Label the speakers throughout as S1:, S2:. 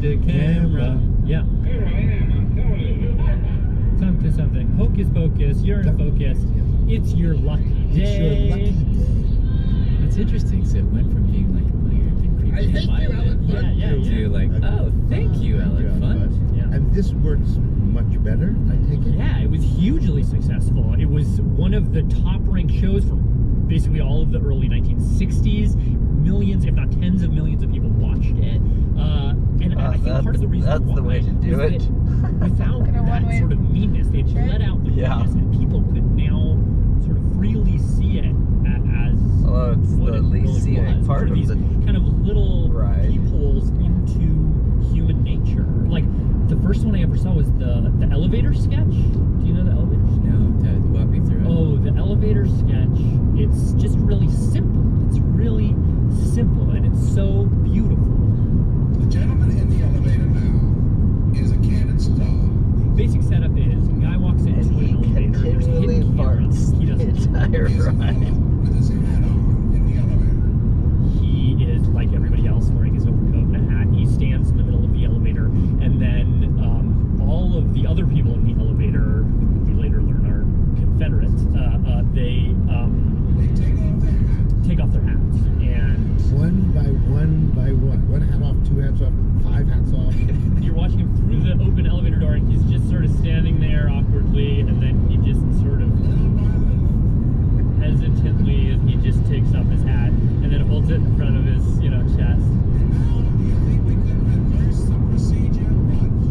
S1: candid camera. Yeah.
S2: Here I am, I'm telling you.
S1: Something. Hocus pocus, you're in focus. It's your lucky day.
S3: It's your lucky day.
S4: It's interesting. So it went from being like, oh, you're being creepy
S2: I hate you, Alan Fudd.
S1: Yeah.
S4: to like, oh, thank you, Alan Fudd.
S1: Yeah.
S3: And this works much better, I take it?
S1: Yeah, it was hugely successful. It was one of the top-ranked shows from basically all of the early 1960s. Millions, if not tens of millions of people watched it. And I think part of the reason
S4: that's the way to do it.
S1: Without that sort of meanness, they'd let out the meanness, and people could now sort of freely see it as
S4: it's
S1: what
S4: the
S1: it
S4: least
S1: really
S4: scenic
S1: was.
S4: part
S1: Sort
S4: of
S1: these
S4: the
S1: kind of little
S4: ride.
S1: peepholes into human nature. Like, the first one I ever saw was the elevator sketch. Do you know the elevator sketch?
S4: No, Dad, walk me through it.
S1: Oh, the elevator sketch. It's just really simple. It's really simple, and it's so beautiful.
S2: The gentleman in the elevator now is a candid star.
S1: Basic setup is a guy walks into
S4: And he
S1: an elevator. There's
S4: continually
S1: hidden cameras.
S4: farts
S1: He
S4: the
S1: doesn't.
S4: entire ride.
S2: With his hat on in the elevator.
S1: He is like everybody else, wearing his overcoat and a hat. He stands in the middle of the elevator, and then all of the other people in the elevator, who we later learn are Confederates, they take off their hats, and
S3: One by one by one. One hat off, two hats off, five hats off.
S1: you're watching him through the open elevator door, and he's just sort of standing there awkwardly, and then he just sort of hesitantly, he just takes off his hat, and then holds it in front of his, chest.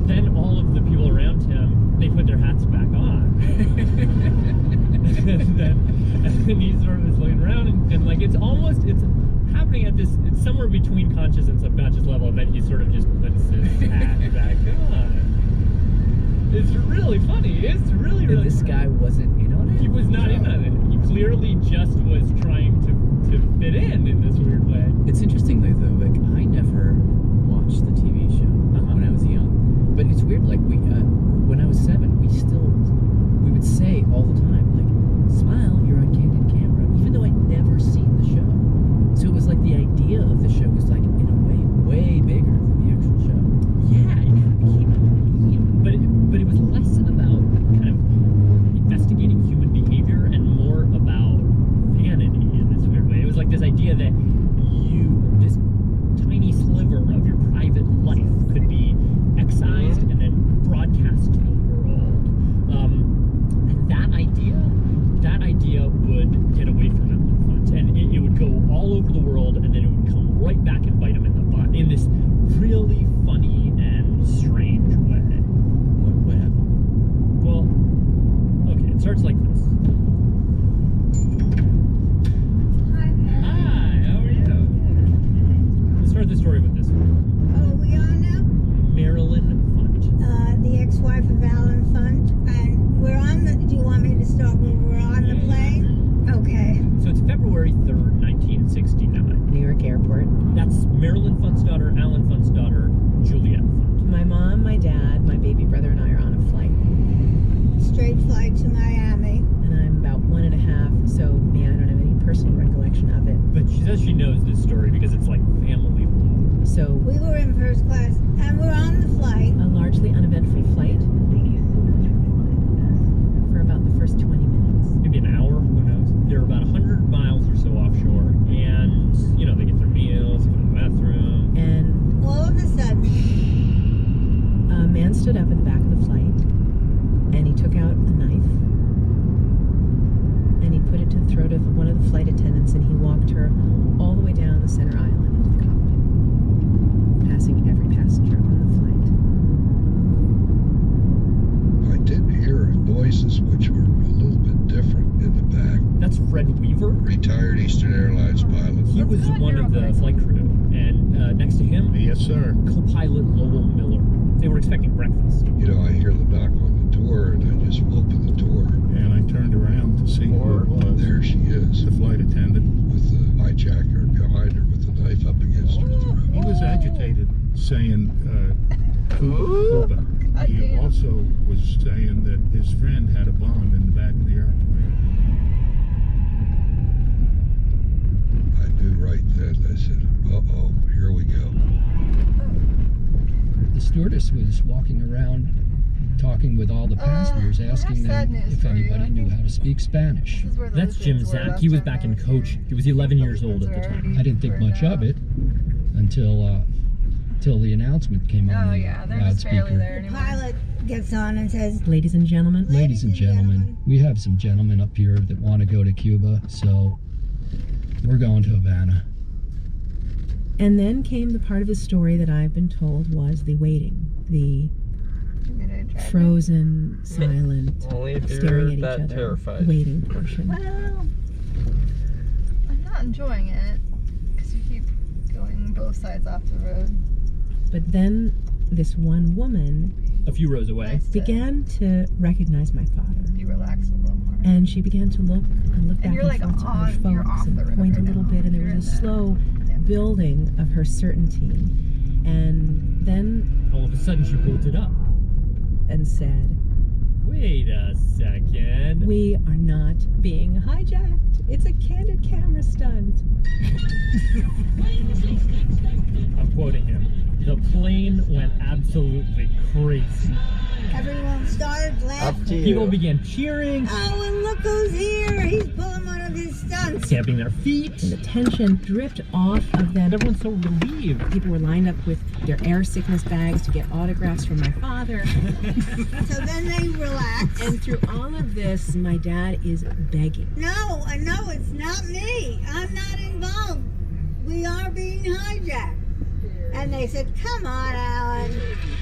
S1: Then all of the people around him, they put their hats back on. and then he sort of is looking around, and like it's happening at this, it's somewhere between conscious and subconscious level, and then he sort of just puts his hat back on. It's really funny. It's really
S4: And this
S1: funny.
S4: guy wasn't in on it?
S1: He was not in on it. He clearly just was trying to fit in this weird way.
S4: It's interesting though, like I never watched the TV show when I was young. But it's weird, like when I was 7, we would say all the time, like, smile, you're on candid camera, even though I'd never seen the show. So it was like the idea of the show was like, in a way, way bigger than the actual show.
S1: Yeah, it kind of became a meme, but it was less about kind of investigating human behavior and more about vanity in this weird way. It was like this idea that this tiny sliver of your private life could be excised and then broadcast to the world. And that idea would get away from Alan Fudd, and it would go all over the world, and then it would come right back and bite him in the butt in this really funny and strange way.
S4: What happened?
S1: Well, okay, it starts like this. Hi, how are you? We'll start the story with this one.
S5: Oh, we on now?
S1: Marilyn Fudd.
S5: The ex-wife of Alan Fudd, and we're on the. Do you want me to start when we're on the plane? Okay.
S1: So it's February 3rd, 1969.
S6: New York Airport.
S1: That's Marilyn Fudd's daughter, Alan Fudd's daughter, Juliet Fudd.
S6: My mom, my dad, my baby brother, and I are on a flight.
S5: Straight flight to Miami.
S6: And I'm about 1.5, so I don't have any personal recollection of it.
S1: But she says she knows this story because it's like family lore.
S6: So,
S5: We were in first class, and we're on the flight.
S6: a largely uneventful flight for about the first 20 minutes.
S1: Maybe an hour, who knows? They're about 100 miles or so offshore, and, they get their meals, they go to the bathroom.
S6: And
S5: All of a sudden,
S6: a man stood up at the back of the flight, and he took out a knife, and he put it to the throat of one of the flight attendants, and he walked her all the way down the center aisle and into the cockpit, passing every passenger on the flight.
S7: I did hear noises which were a little bit different in the back.
S1: That's Fred Weaver.
S7: Retired Eastern Airlines pilot.
S1: He was one of the flight crew, and next to him,
S3: Yes, sir.
S1: co-pilot Lowell Miller. They were expecting breakfast.
S7: I hear the knock on the door, and I just opened the door.
S3: And I turned around to see who it was.
S7: There she is,
S3: The flight attendant.
S7: with the hijacker behind her with the knife up against her throat.
S3: He was agitated, saying, Cuba. He also was saying that his friend had a bomb in the back of the airplane.
S7: I knew right then. I said, uh-oh, here we go.
S4: stewardess was walking around talking with all the passengers, asking them if anybody knew how to speak Spanish.
S1: That's Jim Zack. He was back in coach. He was 11 years old at the time.
S4: I didn't think much of it until the announcement came on the loudspeaker.
S5: The pilot gets on and says,
S6: Ladies and gentlemen.
S4: Ladies and gentlemen, we have some gentlemen up here that want to go to Cuba, so we're going to Havana.
S6: And then came the part of the story that I've been told was the waiting, the frozen, silent,
S8: Only if
S6: staring
S8: you're
S6: at each
S8: that
S6: other,
S8: terrified.
S6: waiting portion.
S5: well,
S9: I'm not enjoying it because you keep going both sides off the road.
S6: But then this one woman
S1: A few rows away.
S6: began to recognize my father.
S9: You relax a little more.
S6: And she began to look back
S9: And you're
S6: and
S9: like
S6: forth to
S9: on-
S6: her
S9: you're
S6: folks
S9: off the
S6: and
S9: road
S6: point a
S9: right
S6: little
S9: now.
S6: bit, and there
S9: You're
S6: was a
S9: in that.
S6: slow building of her certainty. And then
S1: All of a sudden, she bolted up.
S6: and said,
S1: Wait a second.
S6: "We are not being hijacked. It's a candid camera stunt."
S1: I'm quoting him. The plane went absolutely crazy.
S5: everyone started
S8: Up
S5: laughing.
S8: to you.
S1: People began cheering,
S5: Oh, and look who's here. He's pulling one of his stunts.
S1: stamping their feet.
S6: And the tension dripped off of them.
S1: Everyone's so relieved.
S6: People were lined up with their air sickness bags to get autographs from my father.
S5: So then they relax.
S6: And through all of this, my dad is begging.
S5: No, it's not me. I'm not involved. We are being hijacked. And they said, come on, Alan.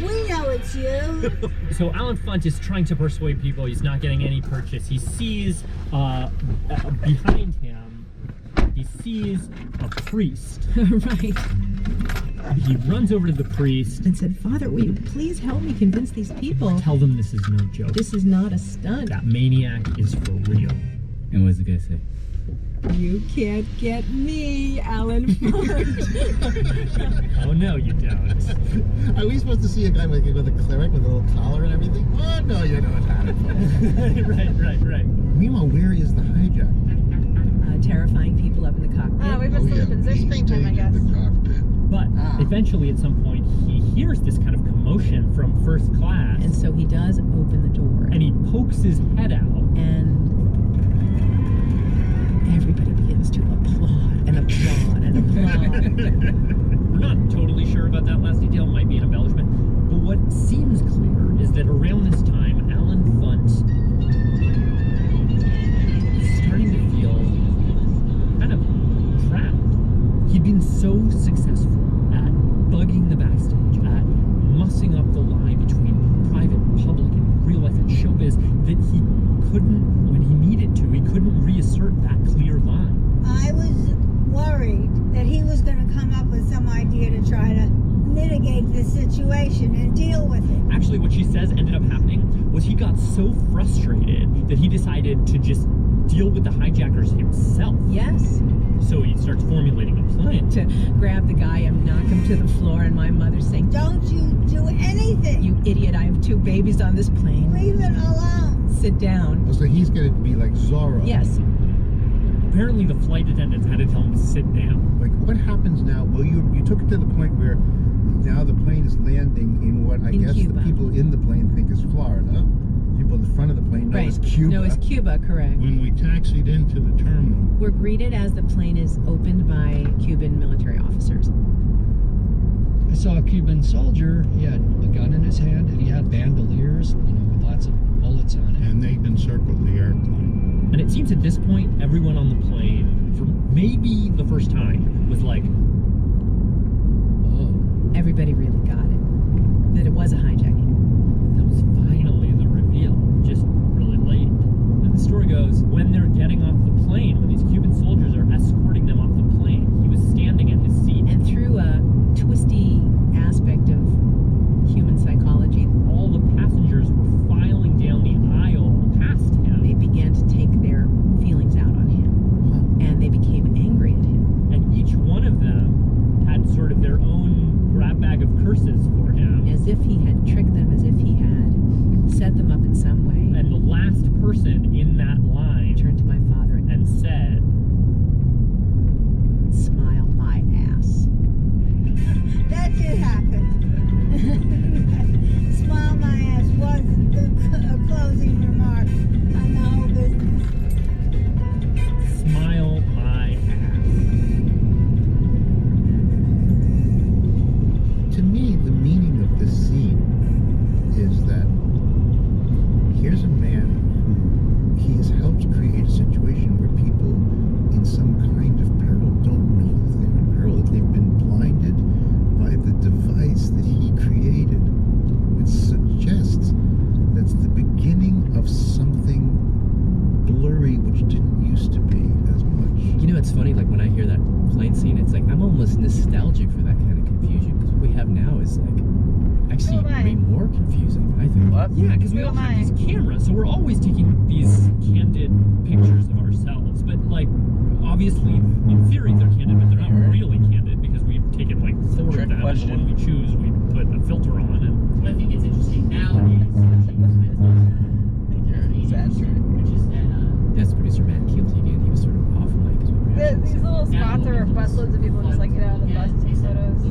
S5: We know it's you.
S1: So Alan Funt is trying to persuade people he's not getting any purchase. He sees behind him, he sees a priest.
S6: Right.
S1: He runs over to the priest.
S6: And said, "Father, will you please help me convince these people
S1: Tell them this is no joke.
S6: this is not a stunt?
S1: That maniac is for real.
S4: And what does the guy say?
S6: You can't get me, Alan Funt."
S1: Oh no, you don't.
S10: Are we supposed to see a guy with a cleric with a little collar and everything? Oh no, you don't have it.
S1: right.
S10: Meanwhile, where is the hijack?
S6: Terrifying people up in the cockpit.
S9: Oh, we've been sleeping. There's
S7: he
S9: springtime, I
S7: stayed
S9: guess.
S7: in the cockpit.
S1: But eventually, at some point, he hears this kind of commotion from first class,
S6: And so he does open the door.
S1: and he pokes his head out.
S6: And everybody begins to applaud and applaud and applaud.
S1: We're not totally sure about that last detail, might be an embellishment. But what seems clear is that around this time, Alan Funt is starting to feel kind of trapped. He'd been so successful at bugging the backstage, at mussing up the line between private, public, and real life and showbiz that he couldn't, when he needed to, he couldn't reassert that clear line.
S5: I was worried that he was going to come up with some idea to try to mitigate the situation and deal with it.
S1: Actually, what she says ended up happening was he got so frustrated that he decided to just deal with the hijackers himself.
S6: Yes.
S1: So he starts formulating a plan.
S6: To grab the guy and knock him to the floor, and my mother saying,
S5: Don't you do anything.
S6: "You idiot, I have 2 babies on this plane.
S5: Leave it alone.
S6: Sit down."
S10: Oh, so he's going to be like Zorro.
S6: Yes.
S1: Apparently the flight attendants had to tell him to sit down.
S10: Like, what happens now? Well, you took it to the point where now the plane is landing in what I
S6: In
S10: guess
S6: Cuba.
S10: the people in the plane think is Florida. People in the front of the plane know
S6: Right.
S10: it's Cuba.
S6: No, it's Cuba, correct.
S3: When we taxied into the terminal,
S6: We're greeted as the plane is opened by Cuban military officers.
S4: I saw a Cuban soldier. He had a gun in his hand, and he had bandoliers, with lots of bullets on it.
S3: and they encircled the airplane.
S1: And it seems at this point, everyone on the plane, for maybe the first time, was like,
S4: Oh,
S6: Everybody really got it. That it was a hijacking.
S1: that was finally the reveal, just really late. And the story goes, when they're getting off the plane, when these Cuban soldiers are escorting them off the plane, he was standing at his seat.
S6: And through a twisty aspect of human psychology,
S1: All the passengers were filing down the aisle past him.
S6: they began to take their feelings out on him. And they became angry at him.
S1: And each one of them had sort of their own grab bag of curses for him.
S6: As if he had tricked them, as if he had set them up in some way.
S1: And the last person in that line
S6: Turned to my father
S1: and said,
S6: "Smile my ass."
S5: That did happen.
S4: confusing, I think.
S10: What?
S1: Yeah, because we
S9: Who
S1: all
S9: am
S1: have
S9: I?
S1: these cameras, so we're always taking these candid pictures of ourselves. But like, obviously, in theory, they're candid, but they're not really candid because we've taken like 4 of
S10: trick
S1: them,
S10: question.
S1: and when we choose, we put a filter on. And I think it's interesting now.
S4: That's producer Matt Keelty again. He was sort of off mic as we were
S9: These little spots are where busloads of people just like get out of the bus and take photos.